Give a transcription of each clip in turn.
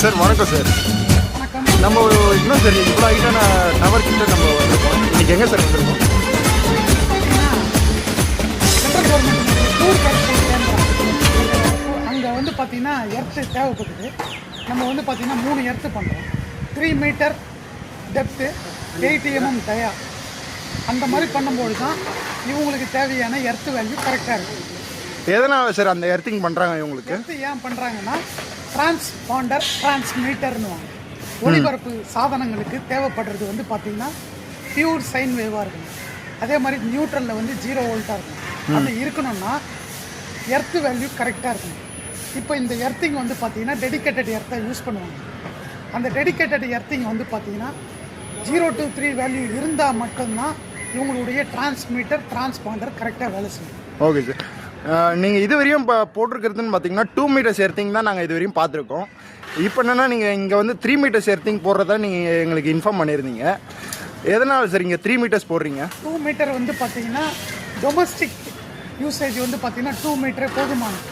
Sir வணக்கம் sir. வணக்கம். நம்ம இன்னும் சார் இவ்வளோ ஹைட்டான டவர் கிட்ட நம்ம வந்திருக்கோம். இன்னைக்கு எங்கே சார் வந்திருக்கோம்? சென்ட்ரல் கவர்மெண்ட் டூர் கேன்சல் கேந்திரம் அங்கே வந்து பார்த்தீங்கன்னா எர்த்து தேவைப்படுது. நம்ம வந்து பார்த்தீங்கன்னா 3 எர்த்து பண்ணுறோம். 3 மீட்டர் டெப்த்து, 8 mm டயா. அந்த மாதிரி பண்ணும்போது தான் இவங்களுக்கு தேவையான எர்த்து வேல்யூ கரெக்டாக இருக்குது. எதனால் சார் அந்த எர்த்திங் பண்ணுறாங்க இவங்களுக்கு? எர்த்து ஏன் பண்ணுறாங்கன்னா டிரான்ஸ்பாண்டர் டிரான்ஸ்மீட்டர்னு வாங்க. ஒளிபரப்பு சாதனங்களுக்கு தேவைப்படுறது வந்து பார்த்திங்கன்னா பியூர் சைன் வேவாக இருக்கணும். அதே மாதிரி நியூட்ரலில் வந்து 0 வோல்ட்டாக இருக்கணும். அது இருக்கணும்னா எர்த்து வேல்யூ கரெக்டாக இருக்கணும். இப்போ இந்த எர்த்திங் வந்து பார்த்திங்கன்னா டெடிக்கேட்டட் எர்த்தை யூஸ் பண்ணுவாங்க. அந்த டெடிக்கேட்டட் எர்த்திங் வந்து பார்த்திங்கன்னா 0 to 3 வேல்யூ இருந்தால் மட்டும்தான் இவங்களுடைய டிரான்ஸ்மீட்டர் டிரான்ஸ்பாண்டர் கரெக்டாக வேலை செய்யும். Okay sir. நீங்கள் இது வரையும் இப்போ போட்டிருக்கிறதுன்னு பார்த்தீங்கன்னா 2 மீட்டர்ஸ் எர்த்திங் தான் நாங்கள் இது வரையும் பார்த்துருக்கோம். இப்போ என்னென்னா நீங்கள் இங்கே வந்து 3 மீட்டர்ஸ் எர்த்திங் போடுறதா நீங்கள் எங்களுக்கு இன்ஃபார்ம் பண்ணியிருந்தீங்க. எதனால் சார் இங்கே 3 மீட்டர்ஸ் போடுறீங்க? 2 மீட்டர் வந்து பார்த்தீங்கன்னா டொமஸ்டிக் யூசேஜ் வந்து பார்த்தீங்கன்னா 2 மீட்டரே போதுமானது.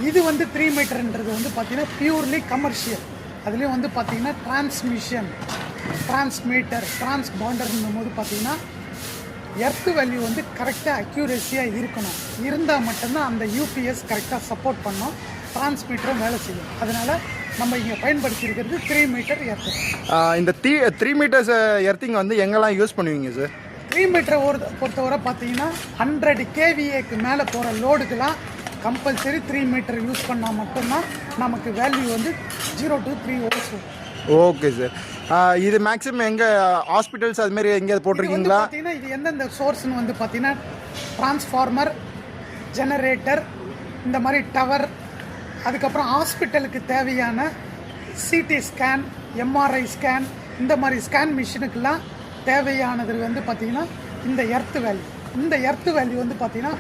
இது வந்து 3 மீட்டர்ன்றது வந்து பார்த்தீங்கன்னா பியூர்லி கமர்ஷியல். அதுலேயும் வந்து பார்த்தீங்கன்னா டிரான்ஸ்மிஷன், டிரான்ஸ்மீட்டர், டிரான்ஸ்பாண்டர்னும் போது பார்த்தீங்கன்னா எர்த்து வேல்யூ வந்து கரெக்டாக அக்யூரேசியாக இருக்கணும். இருந்தால் மட்டும்தான் அந்த யூபிஎஸ் கரெக்டாக சப்போர்ட் பண்ணோம், டிரான்ஸ்மீட்டரும் வேலை செய்யும். அதனால் நம்ம இங்கே பயன்படுத்தியிருக்கிறது 3 மீட்டர் எர்த்து. இந்த 3 மீட்டர்ஸ் எர்த்திங் வந்து எங்கெல்லாம் யூஸ் பண்ணுவீங்க சார்? 3 மீட்டரை பொறுத்தவரை பார்த்தீங்கன்னா 100 kVAக்கு மேலே போகிற லோடுக்கெல்லாம் கம்பல்சரி 3 மீட்டர் யூஸ் பண்ணால் மட்டும்தான் நமக்கு வேல்யூ வந்து 0 to 3 வோல்ட்ஸ் வரும். Okay sir. இது மேக்ஸிமம் எங்கே ஹாஸ்பிட்டல்ஸ் அதுமாரி எங்கேயாவது போட்டிருக்கீங்களா? பார்த்தீங்கன்னா இது எந்தெந்த சோர்ஸ்னு வந்து பார்த்தீங்கன்னா டிரான்ஸ்ஃபார்மர், ஜெனரேட்டர், இந்த மாதிரி டவர், அதுக்கப்புறம் ஹாஸ்பிட்டலுக்கு தேவையான சிடி ஸ்கேன், எம்ஆர்ஐ ஸ்கேன், இந்த மாதிரி ஸ்கேன் மிஷினுக்கெல்லாம் தேவையானது வந்து பார்த்திங்கன்னா இந்த எர்த்து வேல்யூ. இந்த எர்த்து வேல்யூ வந்து பார்த்திங்கன்னா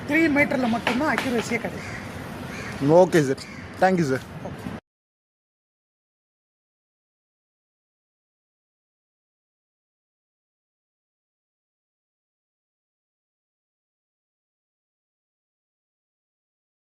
3 மீட்டரில் மட்டும்தான் அக்யூரேசியாக கிடைக்கும். Okay sir, thank you sir.